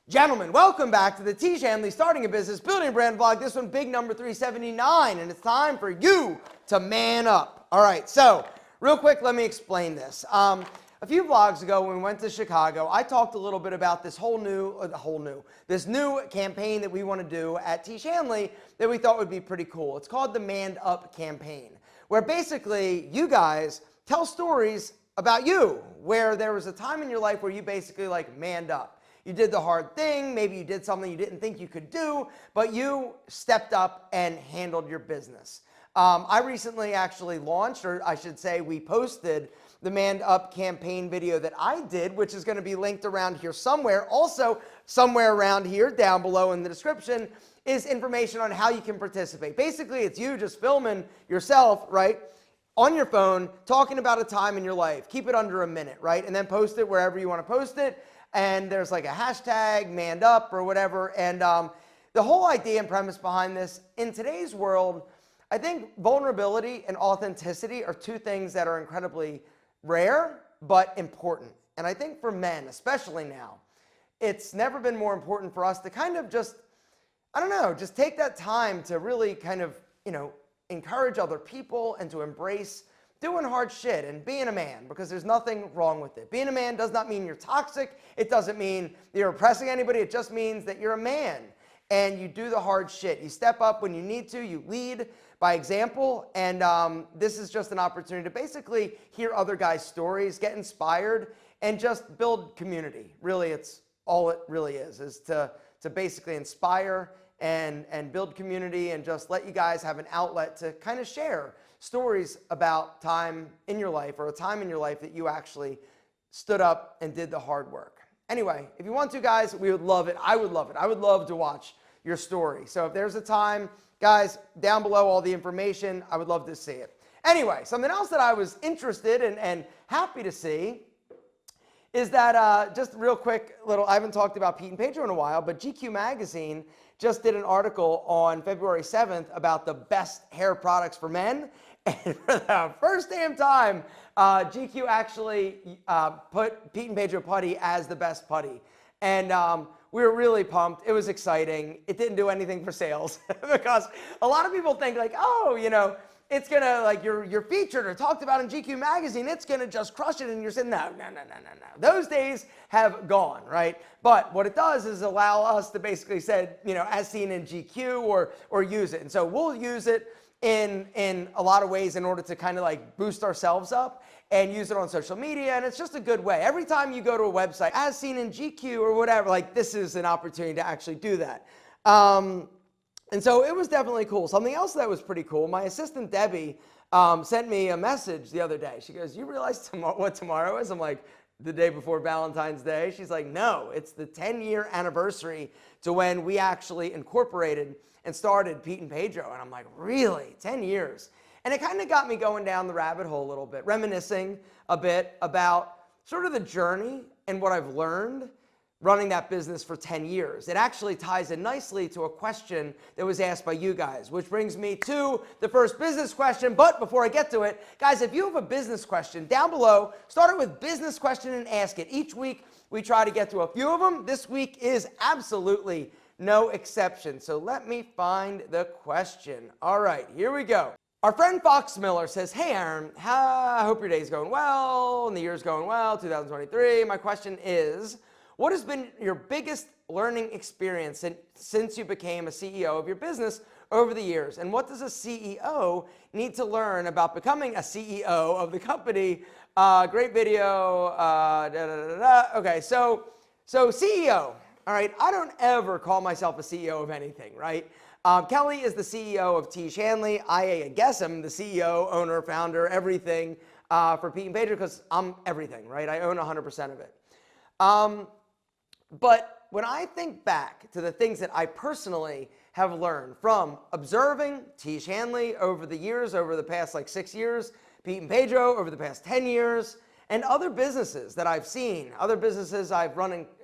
Gentlemen, welcome back to the Tiege Hanley Starting a Business, Building a Brand vlog. This one, big number 379, and it's time for you to man up. All right, so real quick, let me explain this. A few vlogs ago, when we went to Chicago, I talked a little bit about this this new campaign that we want to do at Tiege Hanley that we thought would be pretty cool. It's called the Manned Up campaign, where basically you guys tell stories about you, where there was a time in your life where you basically manned up. You did the hard thing, maybe you did something you didn't think you could do, but you stepped up and handled your business. I recently actually launched, or I should say we posted the Manned Up campaign video that I did, which is going to be linked around here somewhere. Also, somewhere around here, down below in the description, is information on how you can participate. Basically, it's you just filming yourself, right, on your phone, talking about a time in your life. Keep it under a minute, right, and then post it wherever you want to post it. And there's like a hashtag, manned up or whatever. And the whole idea and premise behind this, in today's world, I think vulnerability and authenticity are two things that are incredibly rare, but important. And I think for men, especially now, it's never been more important for us to kind of just, I don't know, just take that time to really kind of, encourage other people and to embrace doing hard shit and being a man, because there's nothing wrong with it. Being a man does not mean you're toxic. It doesn't mean you're oppressing anybody. It just means that you're a man and you do the hard shit. You step up when you need to. You lead by example. And this is just an opportunity to basically hear other guys' stories, get inspired, and just build community. Really, it's all it really is to basically inspire and build community and just let you guys have an outlet to kind of share stories about time in your life, or a time in your life that you actually stood up and did the hard work. Anyway, if you want to, guys, we would love it. I would love it. I would love to watch your story. So if there's a time, guys, down below all the information, I would love to see it. Anyway, something else that I was interested in and happy to see is that just real quick I haven't talked about Pete and Pedro in a while, but GQ magazine just did an article on February 7th about the best hair products for men. And for the first damn time, GQ actually put Pete and Pedro Putty as the best putty. And we were really pumped. It was exciting. It didn't do anything for sales because a lot of people think it's gonna, you're featured or talked about in GQ magazine, it's gonna just crush it. And you're saying, no. Those days have gone, right? But what it does is allow us to basically say, as seen in GQ or use it. And so we'll use it in a lot of ways in order to kind of boost ourselves up and use it on social media. And it's just a good way. Every time you go to a website, as seen in GQ or whatever, this is an opportunity to actually do that. And so it was definitely cool. Something else that was pretty cool, my assistant Debbie sent me a message the other day. She goes, "You realize what tomorrow is?" I'm like, "The day before Valentine's Day?" She's like, "No, it's the 10-year anniversary to when we actually incorporated and started Pete and Pedro." And I'm like, really? 10 years? And it kind of got me going down the rabbit hole a little bit, reminiscing a bit about sort of the journey and what I've learned running that business for 10 years. It actually ties in nicely to a question that was asked by you guys, which brings me to the first business question. But before I get to it, guys, if you have a business question, down below, start it with business question and ask it. Each week, we try to get to a few of them. This week is absolutely no exception. So let me find the question. All right, here we go. Our friend Fox Miller says, "Hey Aaron, I hope your day's going well and the year's going well, 2023. My question is, what has been your biggest learning experience since you became a CEO of your business over the years? And what does a CEO need to learn about becoming a CEO of the company?" Great video. Okay, so CEO. All right, I don't ever call myself a CEO of anything, right? Kelly is the CEO of Tiege Hanley. I guess I'm the CEO, owner, founder, everything for Pete and Pedro, because I'm everything, right? I own 100% of it. But when I think back to the things that I personally have learned from observing Tiege Hanley over the years, over the past 6 years, Pete and Pedro over the past 10 years, and other businesses that I've seen, other businesses I've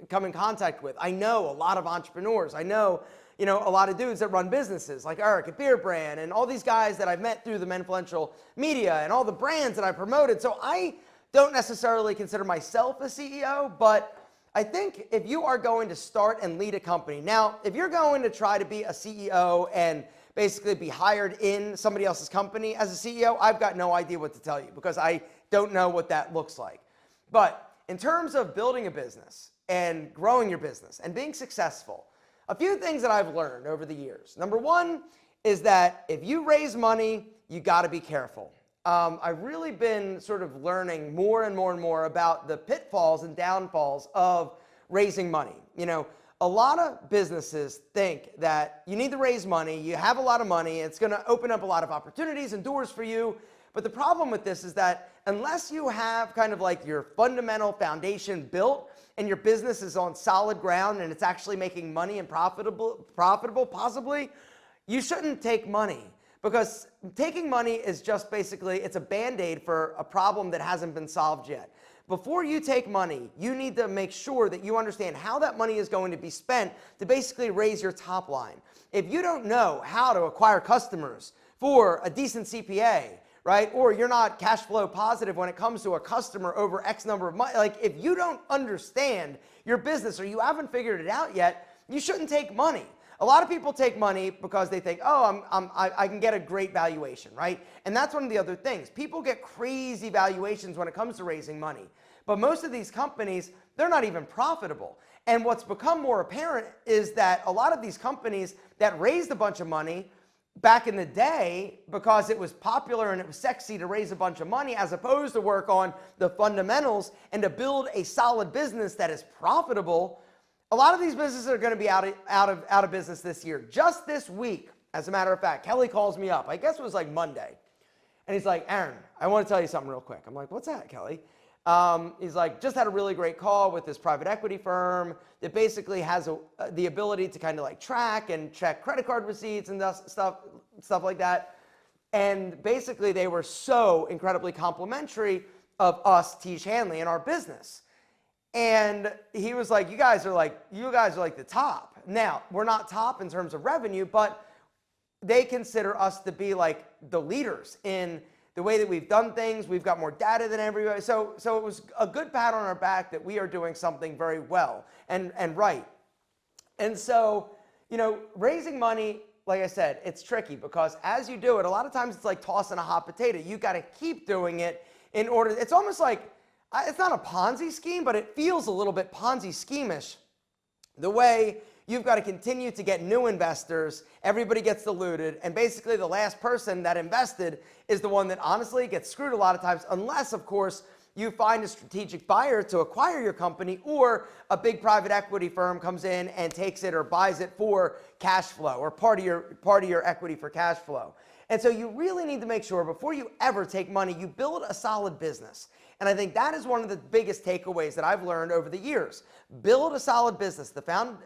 come in contact with. I know a lot of entrepreneurs. I know, a lot of dudes that run businesses like Eric at Beer Brand and all these guys that I've met through the Menfluential media and all the brands that I promoted. So I don't necessarily consider myself a CEO, but I think if you are going to start and lead a company, now, if you're going to try to be a CEO and basically be hired in somebody else's company as a CEO, I've got no idea what to tell you because I don't know what that looks like. But in terms of building a business and growing your business and being successful, a few things that I've learned over the years. Number one is that if you raise money, you got to be careful. I've really been sort of learning more and more and more about the pitfalls and downfalls of raising money. You know, a lot of businesses think that you need to raise money, you have a lot of money, it's going to open up a lot of opportunities and doors for you. But the problem with this is that unless you have kind of like your fundamental foundation built and your business is on solid ground and it's actually making money and profitable possibly, you shouldn't take money. Because taking money is just basically, it's a Band-Aid for a problem that hasn't been solved yet. Before you take money, you need to make sure that you understand how that money is going to be spent to basically raise your top line. If you don't know how to acquire customers for a decent CPA, right? Or you're not cash flow positive when it comes to a customer over X number of months. Like if you don't understand your business or you haven't figured it out yet, you shouldn't take money. A lot of people take money because they think, oh, I can get a great valuation, right? And that's one of the other things. People get crazy valuations when it comes to raising money. But most of these companies, they're not even profitable. And what's become more apparent is that a lot of these companies that raised a bunch of money back in the day, because it was popular and it was sexy to raise a bunch of money as opposed to work on the fundamentals and to build a solid business that is profitable, a lot of these businesses are going to be out of business this year. Just this week, as a matter of fact, Kelly calls me up. I guess it was like Monday. And he's like, Aaron, I want to tell you something real quick. I'm like, what's that, Kelly? He's like, just had a really great call with this private equity firm that basically has the ability to kind of like track and check credit card receipts and stuff like that. And basically they were so incredibly complimentary of us, Tiege Hanley, and our business. And he was like, you guys are like the top. Now, we're not top in terms of revenue, but they consider us to be like the leaders in the way that we've done things. We've got more data than everybody. So it was a good pat on our back that we are doing something very well and right. And so, you know, raising money, like I said, it's tricky because as you do it, a lot of times it's like tossing a hot potato. You got to keep doing it in order. It's almost like, it's not a Ponzi scheme, but it feels a little bit Ponzi scheme-ish. The way you've got to continue to get new investors, everybody gets diluted, and basically the last person that invested is the one that honestly gets screwed a lot of times, unless, of course, you find a strategic buyer to acquire your company or a big private equity firm comes in and takes it or buys it for cash flow or part of your equity for cash flow. And so you really need to make sure before you ever take money, you build a solid business. And I think that is one of the biggest takeaways that I've learned over the years. Build a solid business. The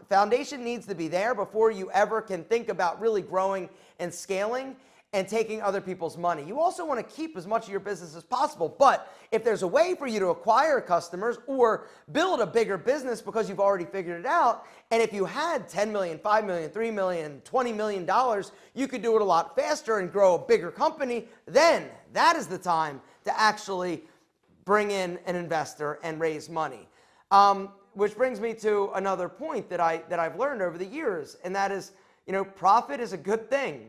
foundation needs to be there before you ever can think about really growing and scaling and taking other people's money. You also want to keep as much of your business as possible. But if there's a way for you to acquire customers or build a bigger business because you've already figured it out, and if you had 10 million, 5 million, 3 million, $20 million, you could do it a lot faster and grow a bigger company, then that is the time to actually bring in an investor and raise money. Which brings me to another point that I've learned over the years, and that is, you know, profit is a good thing.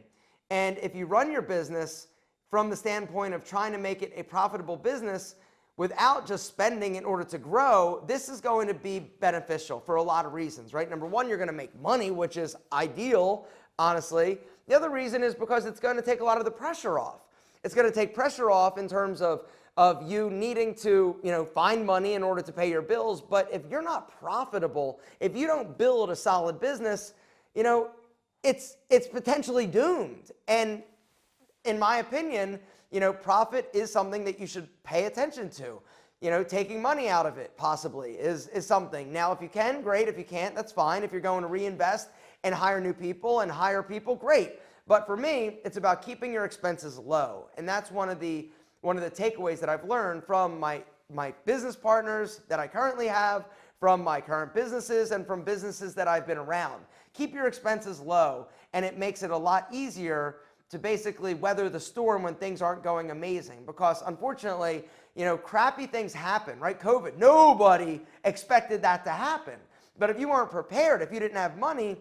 And if you run your business from the standpoint of trying to make it a profitable business without just spending in order to grow, this is going to be beneficial for a lot of reasons, right? Number one, you're going to make money, which is ideal, honestly. The other reason is because it's going to take a lot of the pressure off. It's going to take pressure off in terms of you needing to, you know, find money in order to pay your bills. But if you're not profitable, if you don't build a solid business, you know, it's potentially doomed. And in my opinion, you know, profit is something that you should pay attention to. You know, taking money out of it possibly is something. Now, if you can, great. If you can't, that's fine. If you're going to reinvest and hire new people and hire people, great. But for me, it's about keeping your expenses low. And that's one of the takeaways that I've learned from my business partners that I currently have, from my current businesses, and from businesses that I've been around. Keep your expenses low, and it makes it a lot easier to basically weather the storm when things aren't going amazing. Because unfortunately, crappy things happen, right? COVID, nobody expected that to happen. But if you weren't prepared, if you didn't have money,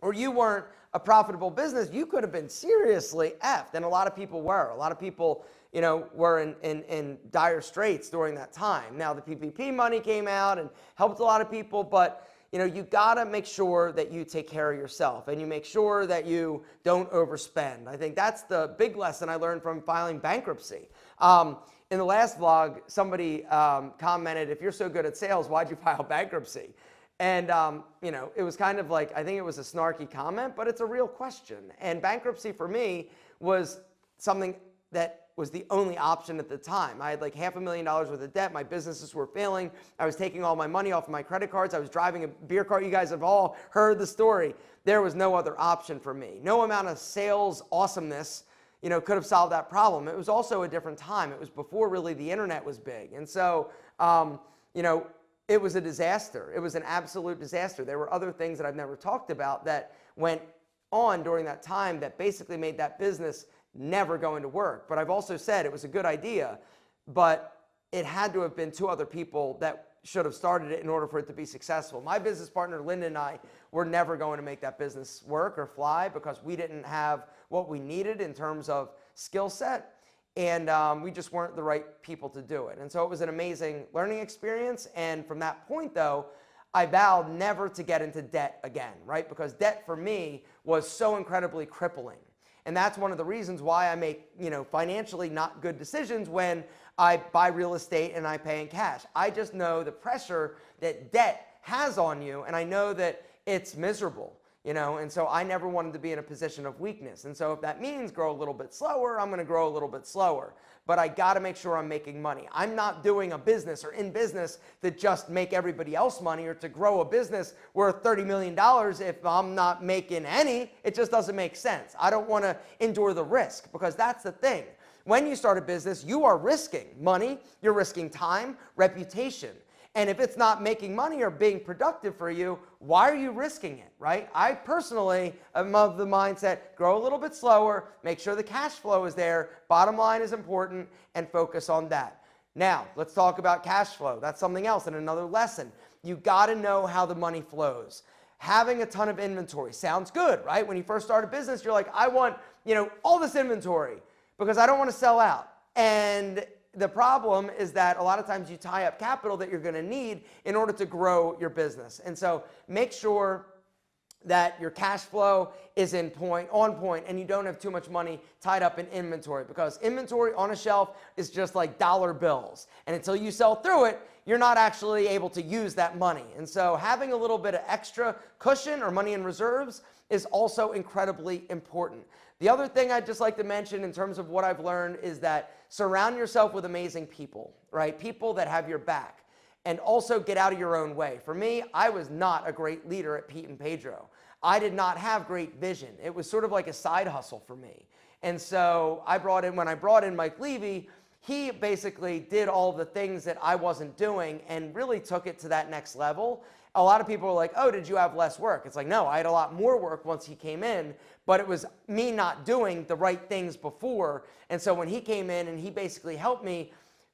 or you weren't a profitable business, you could have been seriously effed. And a lot of people were. A lot of people, were in dire straits during that time. Now the PPP money came out and helped a lot of people, but you gotta make sure that you take care of yourself and you make sure that you don't overspend. I think that's the big lesson I learned from filing bankruptcy. In the last vlog, somebody commented, if you're so good at sales, why'd you file bankruptcy? And, it was kind of like, I think it was a snarky comment, but it's a real question. And bankruptcy for me was something that was the only option at the time. I had like $500,000 worth of debt. My businesses were failing. I was taking all my money off of my credit cards. I was driving a beer cart. You guys have all heard the story. There was no other option for me. No amount of sales awesomeness, could have solved that problem. It was also a different time. It was before really the internet was big. And so, it was a disaster. It was an absolute disaster. There were other things that I've never talked about that went on during that time that basically made that business never going to work. But I've also said it was a good idea, but it had to have been two other people that should have started it in order for it to be successful. My business partner, Linda, and I were never going to make that business work or fly because we didn't have what we needed in terms of skill set. And we just weren't the right people to do it. And so it was an amazing learning experience. And from that point, though, I vowed never to get into debt again, right? Because debt for me was so incredibly crippling. And that's one of the reasons why I make, financially not good decisions when I buy real estate and I pay in cash. I just know the pressure that debt has on you, and I know that it's miserable. And so I never wanted to be in a position of weakness. And so if that means grow a little bit slower, I'm going to grow a little bit slower. But I got to make sure I'm making money. I'm not doing a business or in business to just make everybody else money or to grow a business worth $30 million if I'm not making any. It just doesn't make sense. I don't want to endure the risk because that's the thing. When you start a business, you are risking money, you're risking time, reputation. And if it's not making money or being productive for you, why are you risking it, right? I personally am of the mindset, grow a little bit slower, make sure the cash flow is there, bottom line is important, and focus on that. Now, let's talk about cash flow. That's something else and another lesson. You got to know how the money flows. Having a ton of inventory sounds good, right? When you first start a business, you're like, I want, all this inventory because I don't want to sell out. And the problem is that a lot of times you tie up capital that you're going to need in order to grow your business. And so make sure that your cash flow is on point, and you don't have too much money tied up in inventory, because inventory on a shelf is just like dollar bills. And until you sell through it, you're not actually able to use that money. And so having a little bit of extra cushion or money in reserves is also incredibly important. The other thing I'd just like to mention in terms of what I've learned is that surround yourself with amazing people, right? People that have your back, and also get out of your own way. For me, I was not a great leader at Pete and Pedro. I did not have great vision. It was sort of like a side hustle for me. And so when I brought in Mike Levy, he basically did all the things that I wasn't doing and really took it to that next level. A lot of people are like, oh, did you have less work? It's like, no, I had a lot more work once he came in, but it was me not doing the right things before. And so when he came in and he basically helped me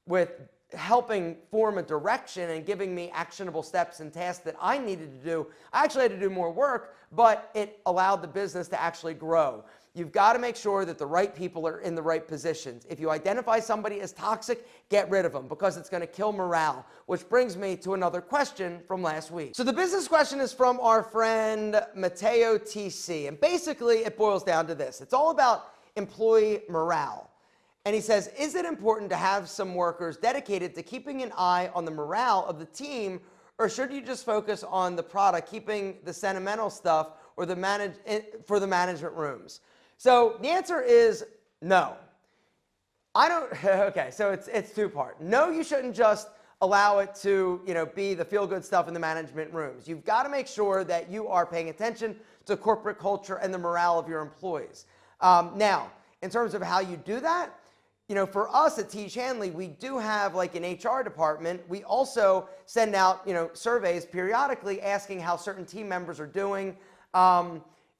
with helping form a direction and giving me actionable steps and tasks that I needed to do, I actually had to do more work, but it allowed the business to actually grow. You've got to make sure that the right people are in the right positions. If you identify somebody as toxic, get rid of them, because it's going to kill morale. Which brings me to another question from last week. So the business question is from our friend Mateo TC. And basically it boils down to this. It's all about employee morale. And he says, is it important to have some workers dedicated to keeping an eye on the morale of the team, or should you just focus on the product, keeping the sentimental stuff or for the management rooms? So the answer is no. Okay, so it's two-part. No, you shouldn't just allow it to, be the feel-good stuff in the management rooms. You've got to make sure that you are paying attention to corporate culture and the morale of your employees. Now, in terms of how you do that, for us at Tiege Hanley, we do have like an HR department. We also send out, surveys periodically asking how certain team members are doing.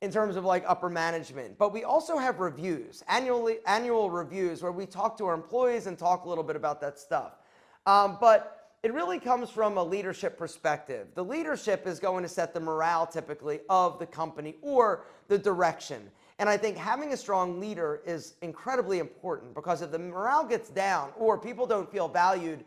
in terms of like upper management. But we also have reviews, annual reviews where we talk to our employees and talk a little bit about that stuff. But it really comes from a leadership perspective. The leadership is going to set the morale typically of the company or the direction. And I think having a strong leader is incredibly important, because if the morale gets down or people don't feel valued,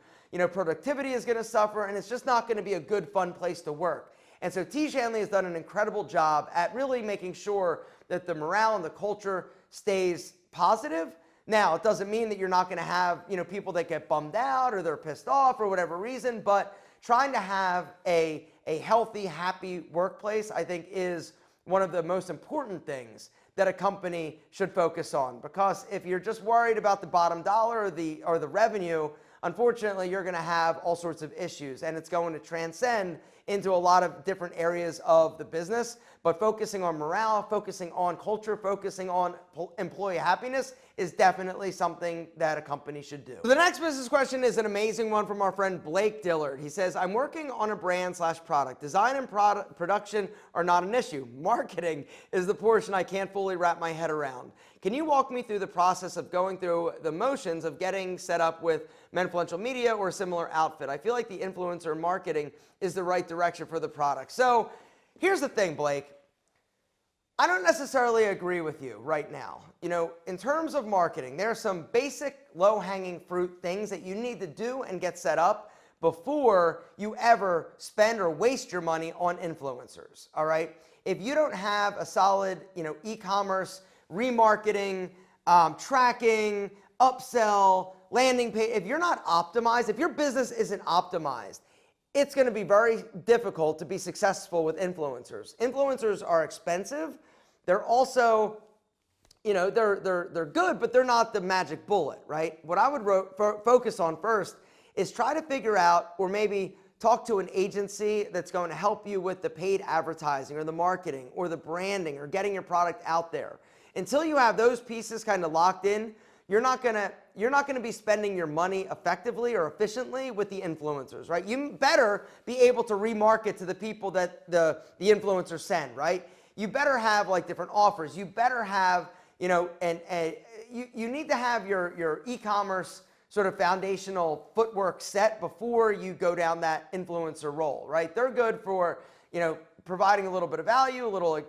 productivity is going to suffer, and it's just not going to be a good, fun place to work. And so Tiege Hanley has done an incredible job at really making sure that the morale and the culture stays positive. Now, it doesn't mean that you're not going to have, people that get bummed out or they're pissed off for whatever reason, but trying to have a healthy, happy workplace, I think, is one of the most important things that a company should focus on. Because if you're just worried about the bottom dollar or the revenue, unfortunately, you're going to have all sorts of issues, and it's going to transcend into a lot of different areas of the business. But focusing on morale, focusing on culture, focusing on employee happiness is definitely something that a company should do. So the next business question is an amazing one from our friend Blake Dillard. He says, I'm working on a brand/product. Design and production are not an issue. Marketing is the portion I can't fully wrap my head around. Can you walk me through the process of going through the motions of getting set up with Menfluential Media or a similar outfit? I feel like the influencer marketing is the right direction for the product. So here's the thing, Blake. I don't necessarily agree with you right now. In terms of marketing, there are some basic low-hanging fruit things that you need to do and get set up before you ever spend or waste your money on influencers, all right? If you don't have a solid, e-commerce, remarketing, tracking, upsell, landing page, if you're not optimized, if your business isn't optimized, it's going to be very difficult to be successful with influencers. Influencers are expensive. They're also, they're good, but they're not the magic bullet, right? What I would focus on first is try to figure out, or maybe talk to an agency that's going to help you with the paid advertising or the marketing or the branding or getting your product out there. Until you have those pieces kind of locked in, you're not gonna be spending your money effectively or efficiently with the influencers, right? You better be able to remarket to the people that the influencers send, right? You better have like different offers. You better have, you need to have your e-commerce sort of foundational footwork set before you go down that influencer role, right? They're good for, providing a little bit of value, a little,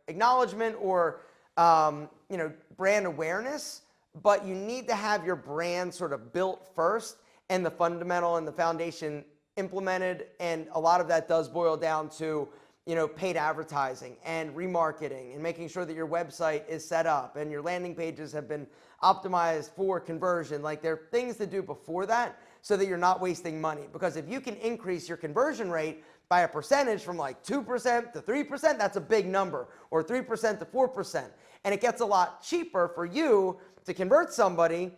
acknowledgement or, brand awareness. But you need to have your brand sort of built first and the fundamental and the foundation implemented. And a lot of that does boil down to, paid advertising and remarketing and making sure that your website is set up and your landing pages have been optimized for conversion. Like, there are things to do before that so that you're not wasting money. Because if you can increase your conversion rate by a percentage from like 2% to 3%, that's a big number, or 3% to 4%. And it gets a lot cheaper for you to convert somebody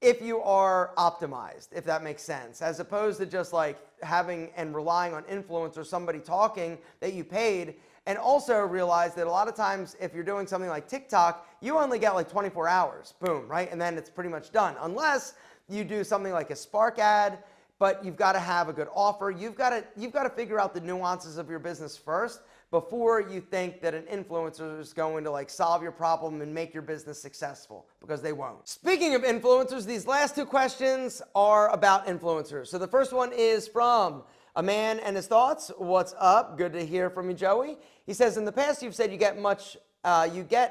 if you are optimized, if that makes sense, as opposed to just like having and relying on influencers, somebody talking that you paid. And also realize that a lot of times if you're doing something like TikTok, you only get like 24 hours, boom, right? And then it's pretty much done, unless you do something like a Spark ad. But you've got to have a good offer. You've got to figure out the nuances of your business first before you think that an influencer is going to like solve your problem and make your business successful, because they won't. Speaking of influencers, these last two questions are about influencers. So the first one is from a man and his thoughts. What's up? Good to hear from you, Joey. He says, in the past, you've said you get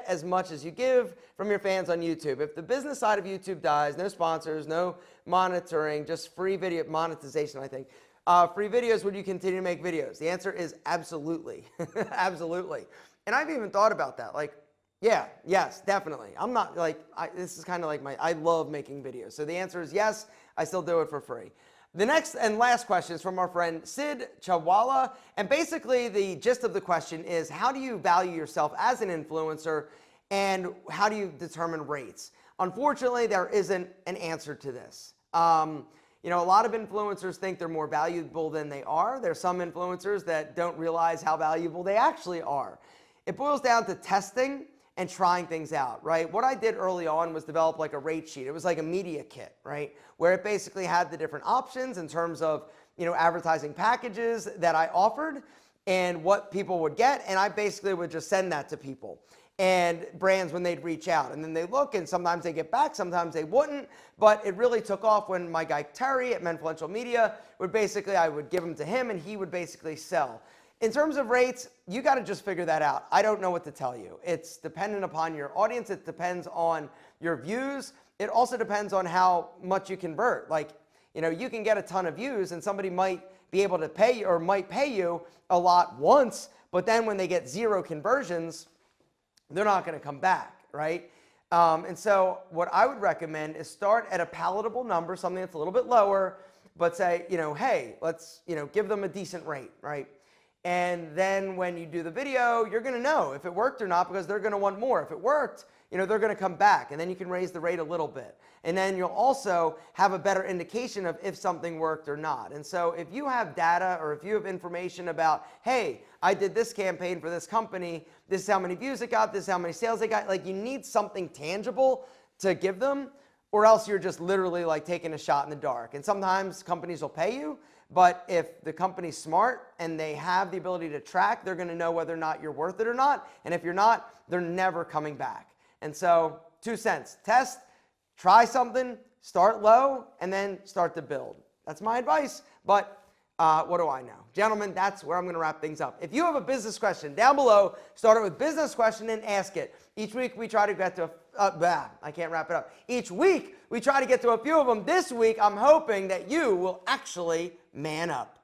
as much as you give from your fans on YouTube. If the business side of YouTube dies, no sponsors, no monitoring, just free video monetization, I think. Free videos, would you continue to make videos? The answer is absolutely. Absolutely. And I've even thought about that. Like, yeah, yes, definitely. I'm not like, this is kind of like I love making videos. So the answer is yes, I still do it for free. The next and last question is from our friend Sid Chawala. And basically the gist of the question is, how do you value yourself as an influencer, and how do you determine rates? Unfortunately, there isn't an answer to this. A lot of influencers think they're more valuable than they are. There's some influencers that don't realize how valuable they actually are. It boils down to testing and trying things out, right? What I did early on was develop like a rate sheet. It was like a media kit, right? Where it basically had the different options in terms of, advertising packages that I offered. and what people would get, and I basically would just send that to people and brands when they'd reach out, and then they look, and sometimes they get back, sometimes they wouldn't, but it really took off when my guy Terry at Menfluential Media would basically, I would give them to him, and he would basically sell. In terms of rates, you got to just figure that out. I don't know what to tell you. It's dependent upon your audience. It depends on your views. It also depends on how much you convert. Like, you know, you can get a ton of views and somebody might be able to pay you or might pay you a lot once, but then when they get 0 conversions, they're not going to come back, right? And so what I would recommend is start at a palatable number, something that's a little bit lower, but say, you know, hey, let's, you know, give them a decent rate, right? And then when you do the video, you're going to know if it worked or not because they're going to want more. If it worked, you know, they're going to come back, and then you can raise the rate a little bit. And then you'll also have a better indication of if something worked or not. And so if you have data or if you have information about, hey, I did this campaign for this company, this is how many views it got, this is how many sales it got, like you need something tangible to give them, or else you're just literally like taking a shot in the dark. And sometimes companies will pay you, but if the company's smart and they have the ability to track, they're going to know whether or not you're worth it or not. And if you're not, they're never coming back. And so 2 cents, test, try something, start low, and then start to build. That's my advice, but what do I know? Gentlemen, that's where I'm going to wrap things up. If you have a business question, down below, start it with business question and ask it. Each week we try to get to I can't wrap it up. Each week we try to get to a few of them. This week I'm hoping that you will actually man up.